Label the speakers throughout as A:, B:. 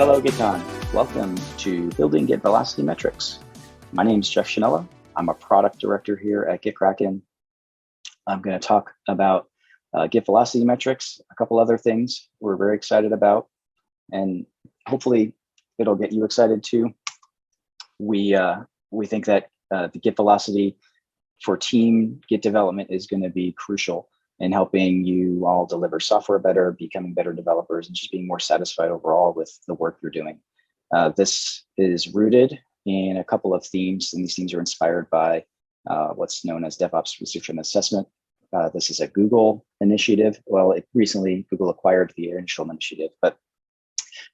A: Hello, GitKon. Welcome to Building Git Velocity Metrics. My name is Jeff Schinella. I'm a product director here at GitKraken. I'm going to talk about Git Velocity Metrics, a couple other things we're very excited about, and hopefully it'll get you excited too. We think that the Git Velocity for team Git development is going to be crucial in helping you all deliver software better, becoming better developers, and just being more satisfied overall with the work you're doing. This is rooted in a couple of themes, and these themes are inspired by what's known as DevOps Research and Assessment. This is a Google initiative. Well, recently Google acquired the initial initiative, but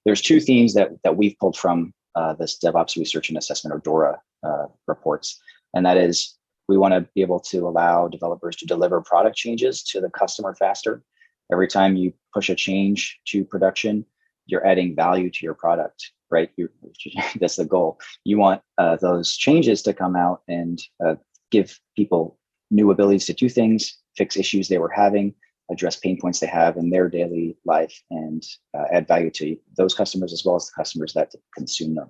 A: there's two themes that we've pulled from this DevOps Research and Assessment, or DORA, reports, and that is, we want to be able to allow developers to deliver product changes to the customer faster. Every time you push a change to production, you're adding value to your product, right? That's the goal. You want those changes to come out and give people new abilities to do things, fix issues they were having, address pain points they have in their daily life, and add value to those customers as well as the customers that consume them.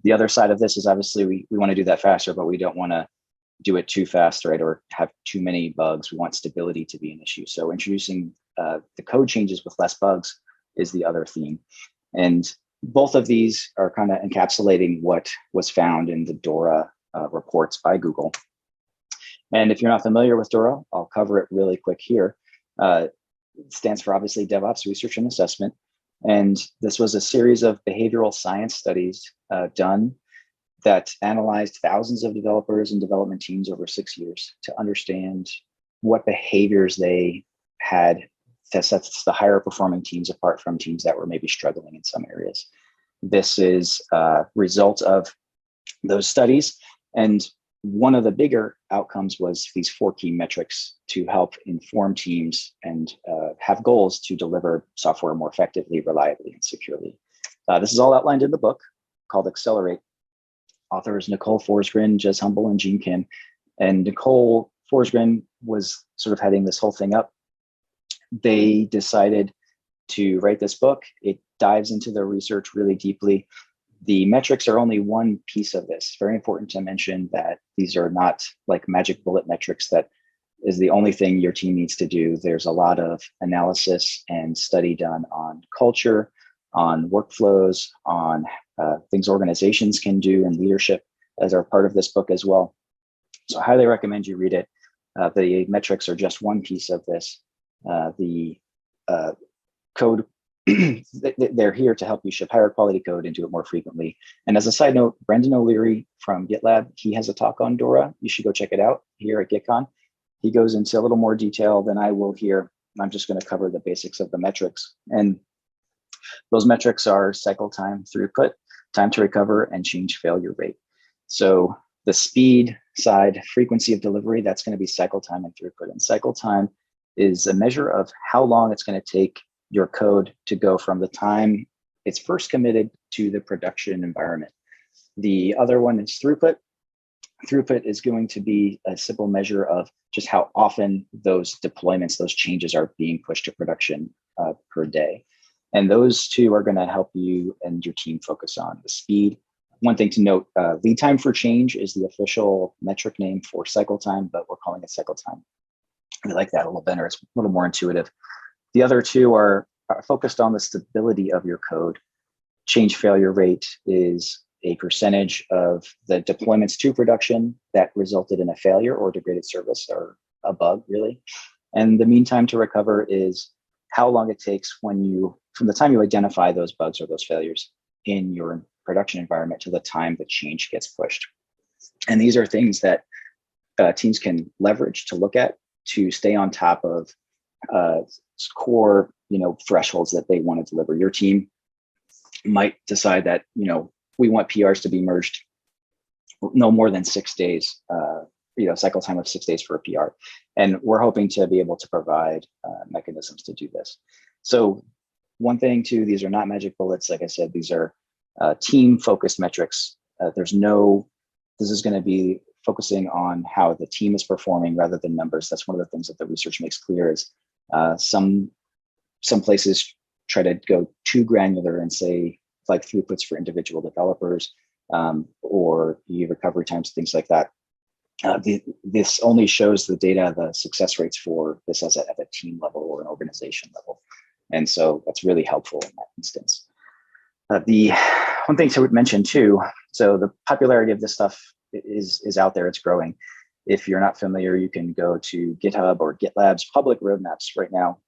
A: The other side of this is obviously we want to do that faster, but we don't want to do it too fast, right? Or have too many bugs. We want stability to be an issue. So introducing the code changes with less bugs is the other theme. And both of these are kind of encapsulating what was found in the DORA reports by Google. And if you're not familiar with DORA, I'll cover it really quick here. It stands for obviously DevOps Research and Assessment. And this was a series of behavioral science studies done that analyzed thousands of developers and development teams over 6 years to understand what behaviors they had that sets the higher performing teams apart from teams that were maybe struggling in some areas. This is a result of those studies. And one of the bigger outcomes was these 4 key metrics to help inform teams and have goals to deliver software more effectively, reliably, and securely. This is all outlined in the book called Accelerate. Authors Nicole Forsgren, Jez Humble, and Gene Kim. And Nicole Forsgren was sort of heading this whole thing up. They decided to write this book. It dives into the research really deeply. The metrics are only one piece of this. Very important to mention that these are not like magic bullet metrics that is the only thing your team needs to do. There's a lot of analysis and study done on culture, on workflows, on things organizations can do, and leadership as are part of this book as well. So I highly recommend you read it. The metrics are just one piece of this. The code, they're here to help you ship higher quality code and do it more frequently. And as a side note, Brendan O'Leary from GitLab, he has a talk on DORA. You should go check it out here at GitKon. He goes into a little more detail than I will here. I'm just going to cover the basics of the metrics. And those metrics are cycle time, throughput, time to recover, and change failure rate. So the speed side, frequency of delivery, that's going to be cycle time and throughput. And cycle time is a measure of how long it's going to take your code to go from the time it's first committed to the production environment. The other one is throughput. Throughput is going to be a simple measure of just how often those deployments, those changes are being pushed to production per day. And those two are going to help you and your team focus on the speed. One thing to note, lead time for change is the official metric name for cycle time, but we're calling it cycle time. We like that a little better. It's a little more intuitive. The other two are focused on the stability of your code. Change failure rate is a percentage of the deployments to production that resulted in a failure or degraded service or a bug, really. And the mean time to recover is how long it takes from the time you identify those bugs or those failures in your production environment to the time the change gets pushed. And these are things that teams can leverage to look at to stay on top of core, thresholds that they want to deliver. Your team might decide that, we want PRs to be merged no more than 6 days, cycle time of 6 days for a PR. And we're hoping to be able to provide mechanisms to do this. So one thing too, these are not magic bullets. Like I said, these are team-focused metrics. This is going to be focusing on how the team is performing rather than numbers. That's one of the things that the research makes clear is some places try to go too granular and say like throughputs for individual developers or recovery times, things like that. This only shows the data, the success rates for this as at a team level or an organization level. And so that's really helpful in that instance. The one thing to mention too, so the popularity of this stuff is out there, it's growing. If you're not familiar, you can go to GitHub or GitLab's public roadmaps right now,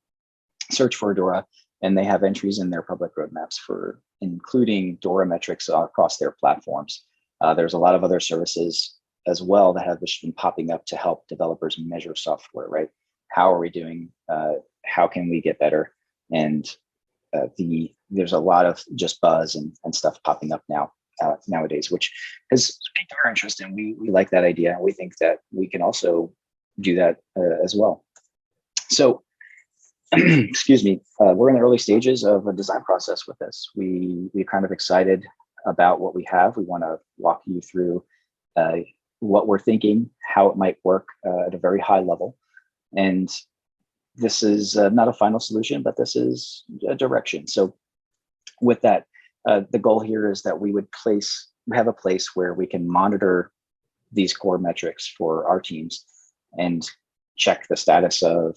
A: search for DORA, and they have entries in their public roadmaps for including DORA metrics across their platforms. There's a lot of other services as well that have just been popping up to help developers measure software, right? How are we doing? How can we get better? And there's a lot of just buzz and stuff popping up nowadays, which has piqued our interest, and we like that idea. We think that we can also do that as well. So, excuse me, we're in the early stages of a design process with this. We're kind of excited about what we have. We want to walk you through what we're thinking, how it might work at a very high level. And this is not a final solution, but this is a direction. So with that, the goal here is that we have a place where we can monitor these core metrics for our teams and check the status of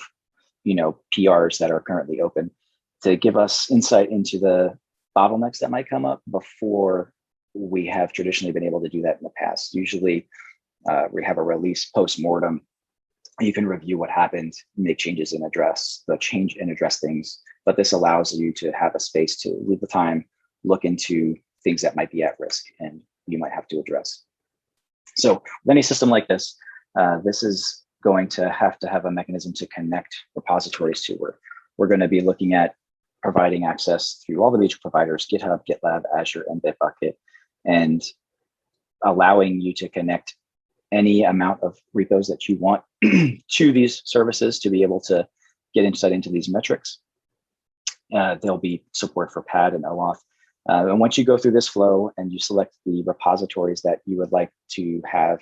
A: PRs that are currently open to give us insight into the bottlenecks that might come up before we have traditionally been able to do that in the past. Usually we have a release post-mortem. You can review what happened, make changes and address things, but this allows you to have a space to leave the time, look into things that might be at risk and you might have to address. So with any system like this, this is going to have a mechanism to connect repositories to. We're going to be looking at providing access through all the major providers, GitHub, GitLab, Azure, and Bitbucket, and allowing you to connect any amount of repos that you want to these services to be able to get insight into these metrics. There'll be support for PAD and OAuth. And once you go through this flow and you select the repositories that you would like to have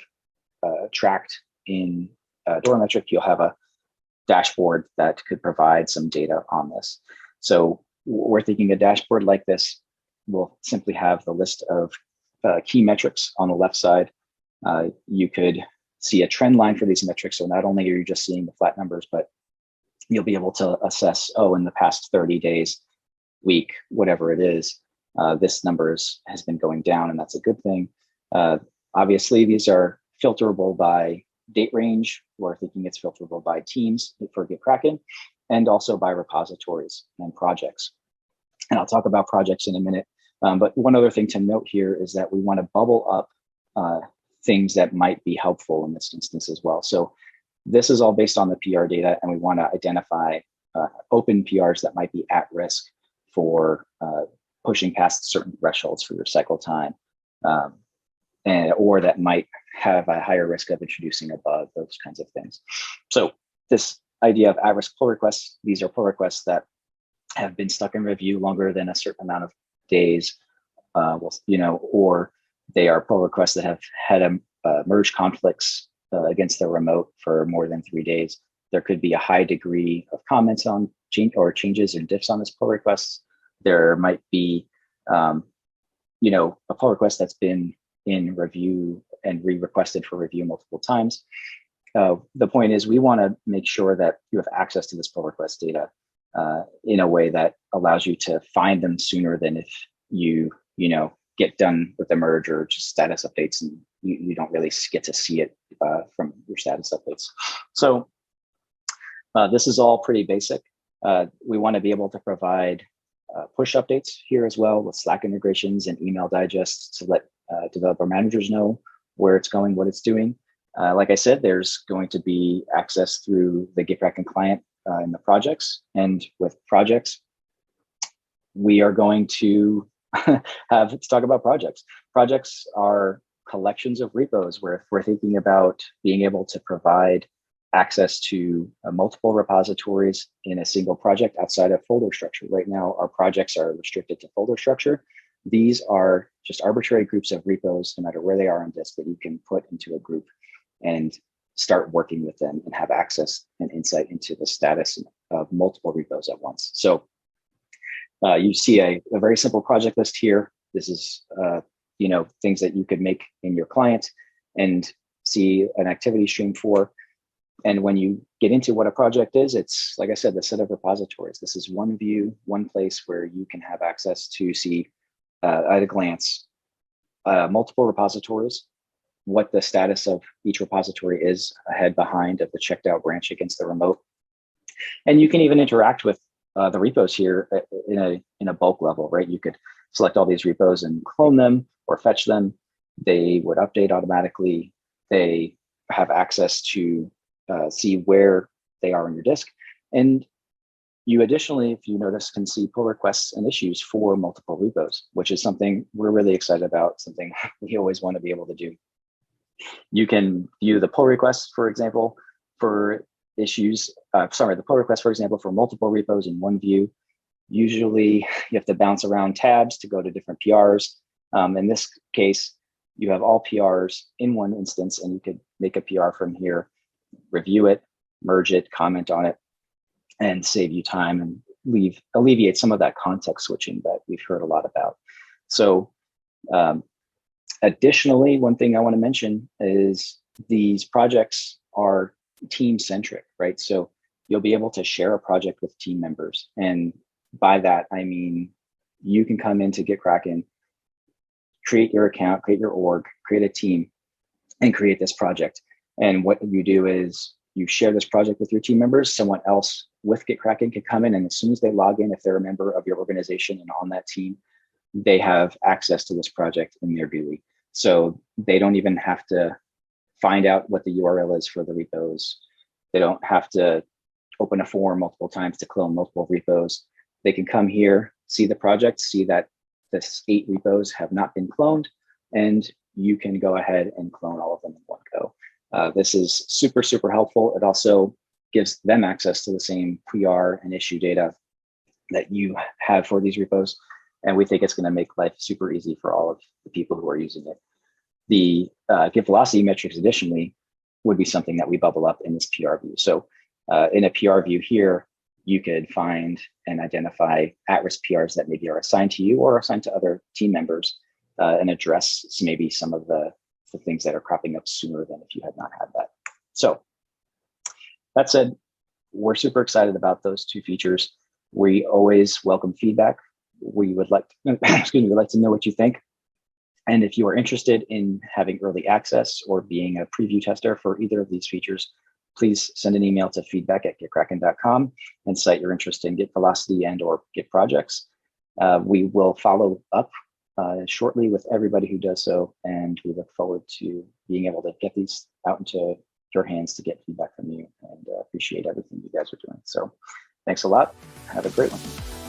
A: tracked in DORA metric, you'll have a dashboard that could provide some data on this. So we're thinking a dashboard like this will simply have the list of key metrics on the left side. You could see a trend line for these metrics. So not only are you just seeing the flat numbers, but you'll be able to assess, in the past 30 days, week, whatever it is, this numbers has been going down, and that's a good thing. Obviously, these are filterable by date range. We're thinking it's filterable by teams for GitKraken, and also by repositories and projects. And I'll talk about projects in a minute. But one other thing to note here is that we want to bubble up things that might be helpful in this instance as well. So this is all based on the PR data, and we want to identify open PRs that might be at risk for pushing past certain thresholds for your cycle time, or that might have a higher risk of introducing a bug, those kinds of things. So this idea of at-risk pull requests, these are pull requests that have been stuck in review longer than a certain amount of days, or they are pull requests that have had merge conflicts against the remote for more than 3 days. There could be a high degree of comments on changes and diffs on this pull requests. There might be, a pull request that's been in review and re-requested for review multiple times. The point is we want to make sure that you have access to this pull request data in a way that allows you to find them sooner than if you get done with the merge or just status updates and you don't really get to see it from your status updates. So this is all pretty basic. We want to be able to provide push updates here as well with Slack integrations and email digests to let developer managers know where it's going, what it's doing. Like I said, there's going to be access through the GitKraken client in the projects. And with projects, we are going to let's talk about projects. Projects are collections of repos where if we're thinking about being able to provide access to multiple repositories in a single project outside of folder structure. Right now, our projects are restricted to folder structure. These are just arbitrary groups of repos, no matter where they are on disk, that you can put into a group and start working with them and have access and insight into the status of multiple repos at once. So You see a very simple project list here. This is things that you could make in your client and see an activity stream for. And when you get into what a project is, it's, like I said, the set of repositories. This is one view, one place where you can have access to see at a glance multiple repositories, what the status of each repository is ahead, behind of the checked out branch against the remote. And you can even interact with the repos here in a bulk level, right? You could select all these repos and clone them or fetch them. They would update automatically. They have access to see where they are on your disk. And you additionally, if you notice, can see pull requests and issues for multiple repos, which is something we're really excited about, something we always want to be able to do. You can view the pull requests, for example, for issues, the pull request, for example, for multiple repos in one view. Usually you have to bounce around tabs to go to different PRs. In this case, you have all PRs in one instance, and you could make a PR from here, review it, merge it, comment on it, and save you time and alleviate some of that context switching that we've heard a lot about. So additionally, one thing I want to mention is these projects are team-centric, right? So you'll be able to share a project with team members. And by that, I mean, you can come into GitKraken, create your account, create your org, create a team, and create this project. And what you do is you share this project with your team members. Someone else with GitKraken can come in, and as soon as they log in, if they're a member of your organization and on that team, they have access to this project in their GUI. So they don't even have to find out what the URL is for the repos. They don't have to open a form multiple times to clone multiple repos. They can come here, see the project, see that this 8 repos have not been cloned, and you can go ahead and clone all of them in one go. This is super, super helpful. It also gives them access to the same PR and issue data that you have for these repos. And we think it's going to make life super easy for all of the people who are using it. The Git Velocity metrics additionally would be something that we bubble up in this PR view. So in a PR view here, you could find and identify at-risk PRs that maybe are assigned to you or assigned to other team members and address maybe some of the things that are cropping up sooner than if you had not had that. So that said, we're super excited about those 2 features. We always welcome feedback. We would like to, we'd like to know what you think. And if you are interested in having early access or being a preview tester for either of these features, please send an email to feedback@gitkraken.com and cite your interest in Git Velocity and or Git projects. We will follow up shortly with everybody who does so, and we look forward to being able to get these out into your hands to get feedback from you, and appreciate everything you guys are doing. So thanks a lot. Have a great one.